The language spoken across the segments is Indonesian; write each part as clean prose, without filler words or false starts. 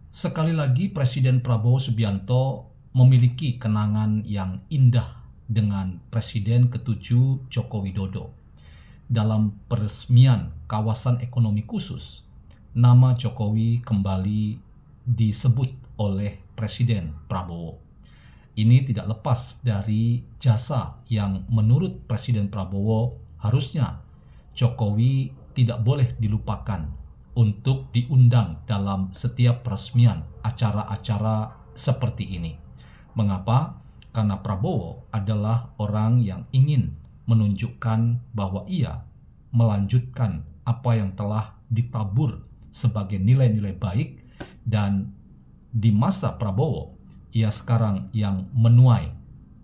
Sekali lagi Presiden Prabowo Subianto memiliki kenangan yang indah dengan Presiden ke-7 Joko Widodo. Dalam peresmian kawasan ekonomi khusus, nama Jokowi kembali disebut oleh Presiden Prabowo. Ini tidak lepas dari jasa yang menurut Presiden Prabowo harusnya Jokowi tidak boleh dilupakan untuk diundang dalam setiap peresmian acara-acara seperti ini. Mengapa? Karena Prabowo adalah orang yang ingin menunjukkan bahwa ia melanjutkan apa yang telah ditabur sebagai nilai-nilai baik, dan di masa Prabowo ia sekarang yang menuai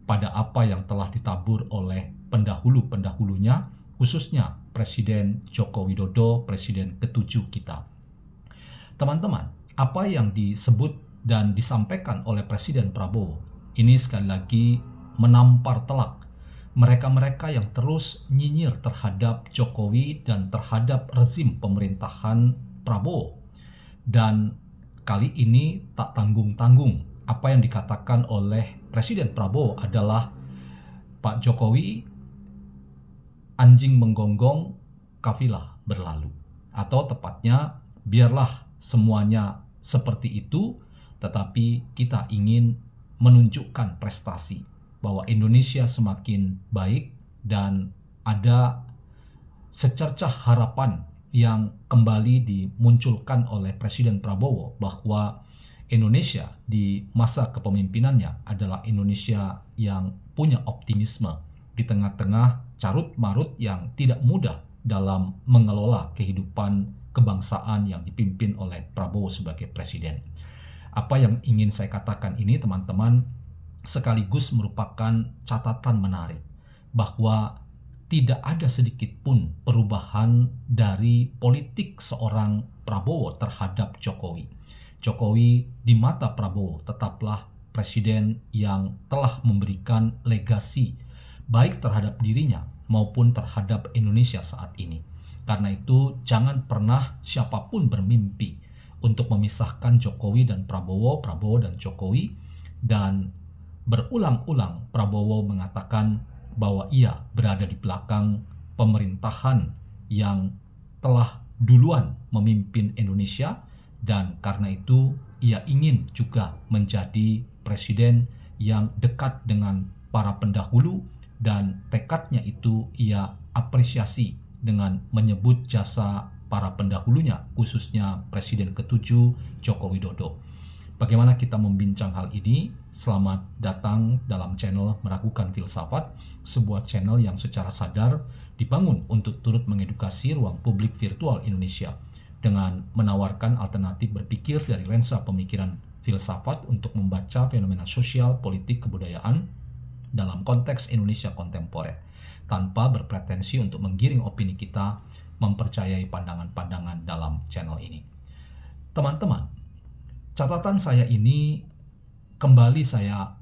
pada apa yang telah ditabur oleh pendahulu-pendahulunya, khususnya Presiden Joko Widodo, Presiden ke-7 kita. Teman-teman, apa yang disebut dan disampaikan oleh Presiden Prabowo ini sekali lagi menampar telak mereka-mereka yang terus nyinyir terhadap Jokowi dan terhadap rezim pemerintahan Prabowo. Dan kali ini tak tanggung-tanggung apa yang dikatakan oleh Presiden Prabowo adalah Pak Jokowi anjing menggonggong, kafilah berlalu. Atau tepatnya, biarlah semuanya seperti itu, tetapi kita ingin menunjukkan prestasi bahwa Indonesia semakin baik dan ada secercah harapan yang kembali dimunculkan oleh Presiden Prabowo bahwa Indonesia di masa kepemimpinannya adalah Indonesia yang punya optimisme di tengah-tengah carut-marut yang tidak mudah dalam mengelola kehidupan kebangsaan yang dipimpin oleh Prabowo sebagai presiden. Apa yang ingin saya katakan ini, teman-teman, sekaligus merupakan catatan menarik bahwa tidak ada sedikit pun perubahan dari politik seorang Prabowo terhadap Jokowi. Jokowi di mata Prabowo tetaplah presiden yang telah memberikan legasi baik terhadap dirinya maupun terhadap Indonesia saat ini. Karena itu jangan pernah siapapun bermimpi untuk memisahkan Jokowi dan Prabowo, Prabowo dan Jokowi. Dan berulang-ulang Prabowo mengatakan bahwa ia berada di belakang pemerintahan yang telah duluan memimpin Indonesia, dan karena itu ia ingin juga menjadi presiden yang dekat dengan para pendahulu, dan tekadnya itu ia apresiasi dengan menyebut jasa para pendahulunya, khususnya Presiden ke-7 Joko Widodo. Bagaimana kita membincang hal ini? Selamat datang dalam channel Meragukan Filsafat, sebuah channel yang secara sadar dibangun untuk turut mengedukasi ruang publik virtual Indonesia dengan menawarkan alternatif berpikir dari lensa pemikiran filsafat untuk membaca fenomena sosial, politik, kebudayaan dalam konteks Indonesia kontemporer, tanpa berpretensi untuk menggiring opini kita mempercayai pandangan-pandangan dalam channel ini. Teman-teman, catatan saya ini kembali saya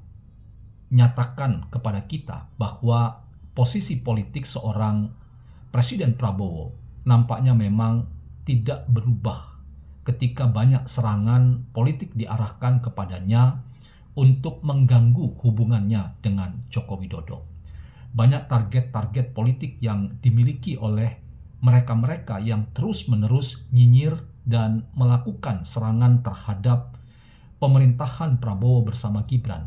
nyatakan kepada kita bahwa posisi politik seorang Presiden Prabowo nampaknya memang tidak berubah ketika banyak serangan politik diarahkan kepadanya untuk mengganggu hubungannya dengan Joko Widodo. Banyak target-target politik yang dimiliki oleh mereka-mereka yang terus-menerus nyinyir dan melakukan serangan terhadap pemerintahan Prabowo bersama Gibran.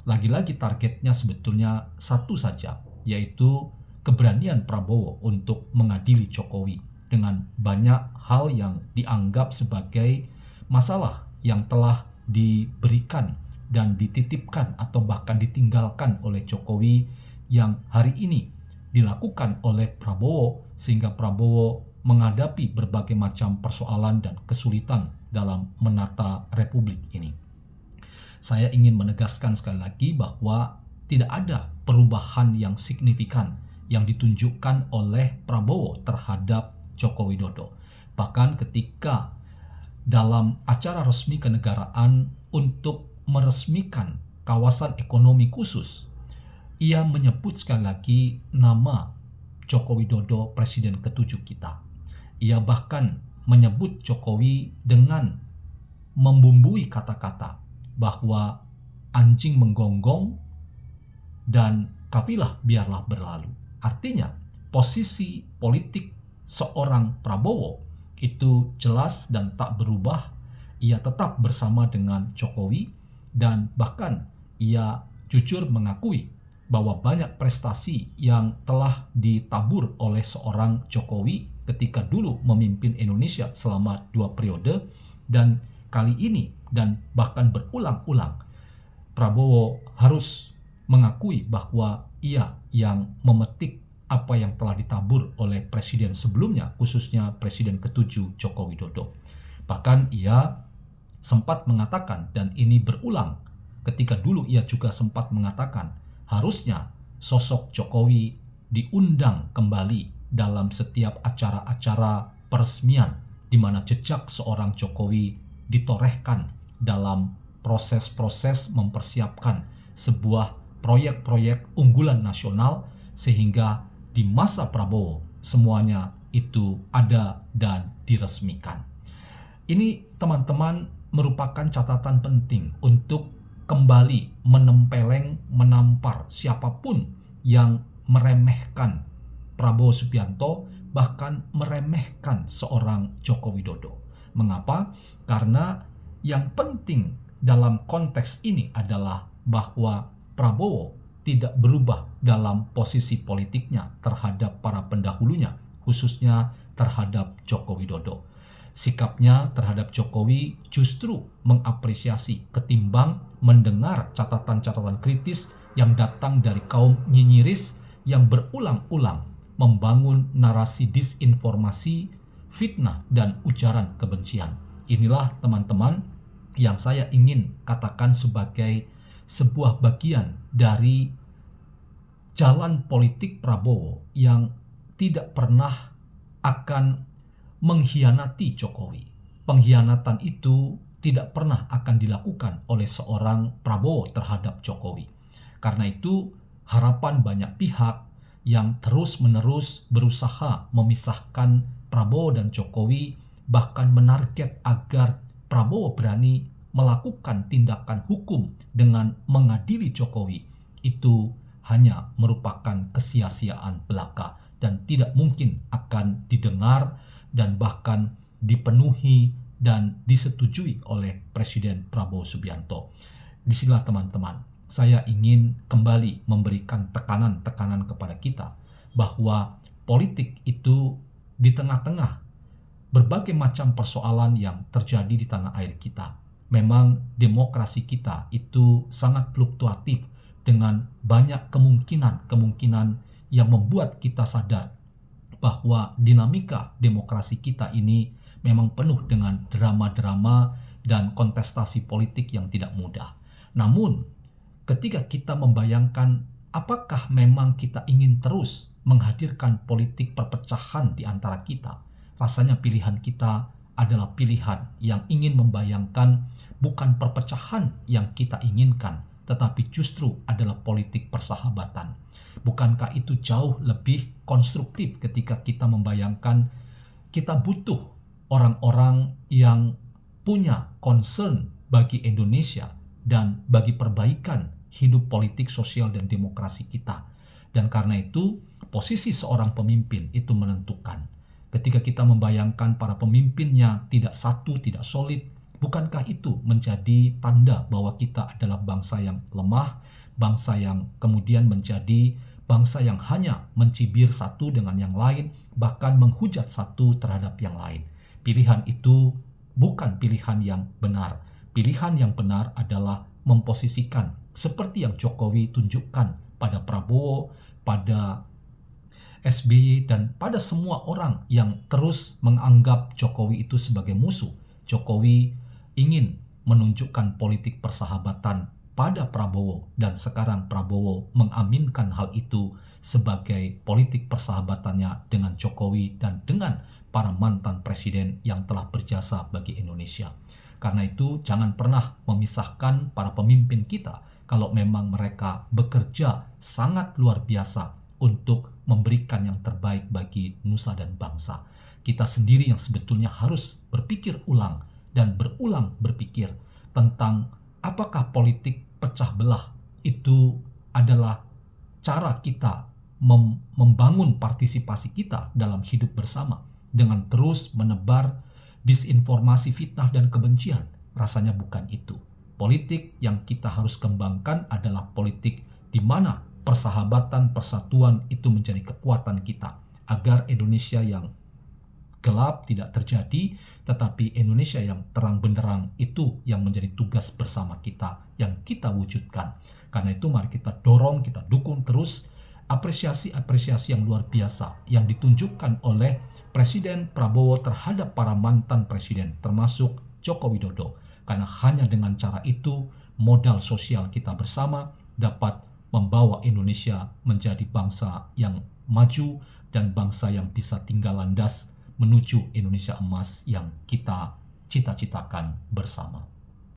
Lagi-lagi targetnya sebetulnya satu saja, yaitu keberanian Prabowo untuk mengadili Jokowi dengan banyak hal yang dianggap sebagai masalah yang telah diberikan dan dititipkan atau bahkan ditinggalkan oleh Jokowi, yang hari ini dilakukan oleh Prabowo, sehingga Prabowo menghadapi berbagai macam persoalan dan kesulitan dalam menata republik ini. Saya ingin menegaskan sekali lagi bahwa tidak ada perubahan yang signifikan yang ditunjukkan oleh Prabowo terhadap Joko Widodo. Bahkan ketika dalam acara resmi kenegaraan untuk meresmikan kawasan ekonomi khusus, ia menyebut sekali lagi nama Joko Widodo, Presiden ke-7 kita. Ia bahkan menyebut Jokowi dengan membumbui kata-kata bahwa anjing menggonggong dan kafilah biarlah berlalu. Artinya, posisi politik seorang Prabowo itu jelas dan tak berubah. Ia tetap bersama dengan Jokowi dan bahkan ia jujur mengakui bahwa banyak prestasi yang telah ditabur oleh seorang Jokowi ketika dulu memimpin Indonesia selama 2 periode, dan kali ini dan bahkan berulang-ulang Prabowo harus mengakui bahwa ia yang memetik apa yang telah ditabur oleh presiden sebelumnya, khususnya Presiden ke-7 Joko Widodo. Bahkan ia sempat mengatakan, dan ini berulang, ketika dulu ia juga sempat mengatakan, harusnya sosok Jokowi diundang kembali dalam setiap acara-acara peresmian di mana jejak seorang Jokowi ditorehkan dalam proses-proses mempersiapkan sebuah proyek-proyek unggulan nasional, sehingga di masa Prabowo semuanya itu ada dan diresmikan. Ini teman-teman merupakan catatan penting untuk kembali menampar siapapun yang meremehkan Prabowo Subianto, bahkan meremehkan seorang Joko Widodo. Mengapa? Karena yang penting dalam konteks ini adalah bahwa Prabowo tidak berubah dalam posisi politiknya terhadap para pendahulunya, khususnya terhadap Joko Widodo. Sikapnya terhadap Jokowi justru mengapresiasi ketimbang mendengar catatan-catatan kritis yang datang dari kaum nyinyiris yang berulang-ulang membangun narasi disinformasi, fitnah, dan ujaran kebencian. Inilah teman-teman yang saya ingin katakan sebagai sebuah bagian dari jalan politik Prabowo yang tidak pernah akan mengkhianati Jokowi. Pengkhianatan itu tidak pernah akan dilakukan oleh seorang Prabowo terhadap Jokowi. Karena itu, harapan banyak pihak yang terus-menerus berusaha memisahkan Prabowo dan Jokowi, bahkan menarget agar Prabowo berani melakukan tindakan hukum dengan mengadili Jokowi, itu hanya merupakan kesia-siaan belaka dan tidak mungkin akan didengar dan bahkan dipenuhi dan disetujui oleh Presiden Prabowo Subianto. Disinilah teman-teman, saya ingin kembali memberikan tekanan-tekanan kepada kita bahwa politik itu di tengah-tengah berbagai macam persoalan yang terjadi di tanah air kita. Memang demokrasi kita itu sangat fluktuatif dengan banyak kemungkinan yang membuat kita sadar bahwa dinamika demokrasi kita ini memang penuh dengan drama-drama dan kontestasi politik yang tidak mudah. Namun, ketika kita membayangkan apakah memang kita ingin terus menghadirkan politik perpecahan di antara kita, rasanya pilihan kita adalah pilihan yang ingin membayangkan bukan perpecahan yang kita inginkan, tetapi justru adalah politik persahabatan. Bukankah itu jauh lebih konstruktif ketika kita membayangkan kita butuh orang-orang yang punya concern bagi Indonesia dan bagi perbaikan hidup politik, sosial, dan demokrasi kita. Dan karena itu, posisi seorang pemimpin itu menentukan. Ketika kita membayangkan para pemimpinnya tidak satu, tidak solid, bukankah itu menjadi tanda bahwa kita adalah bangsa yang lemah, bangsa yang kemudian menjadi bangsa yang hanya mencibir satu dengan yang lain, bahkan menghujat satu terhadap yang lain. Pilihan itu bukan pilihan yang benar. Pilihan yang benar adalah memposisikan seperti yang Jokowi tunjukkan pada Prabowo, pada SBY, dan pada semua orang yang terus menganggap Jokowi itu sebagai musuh. Jokowi ingin menunjukkan politik persahabatan pada Prabowo, dan sekarang Prabowo mengaminkan hal itu sebagai politik persahabatannya dengan Jokowi dan dengan para mantan presiden yang telah berjasa bagi Indonesia. Karena itu, jangan pernah memisahkan para pemimpin kita kalau memang mereka bekerja sangat luar biasa untuk memberikan yang terbaik bagi nusa dan bangsa. Kita sendiri yang sebetulnya harus berpikir ulang dan berulang berpikir tentang apakah politik pecah belah itu adalah cara kita membangun partisipasi kita dalam hidup bersama dengan terus menebar disinformasi, fitnah, dan kebencian. Rasanya bukan itu. Politik yang kita harus kembangkan adalah politik di mana persahabatan, persatuan itu menjadi kekuatan kita agar Indonesia yang gelap tidak terjadi, tetapi Indonesia yang terang benderang itu yang menjadi tugas bersama kita yang kita wujudkan. Karena itu mari kita dorong, kita dukung terus apresiasi-apresiasi yang luar biasa yang ditunjukkan oleh Presiden Prabowo terhadap para mantan presiden termasuk Joko Widodo. Karena hanya dengan cara itu modal sosial kita bersama dapat membawa Indonesia menjadi bangsa yang maju dan bangsa yang bisa tinggal landas menuju Indonesia emas yang kita cita-citakan bersama.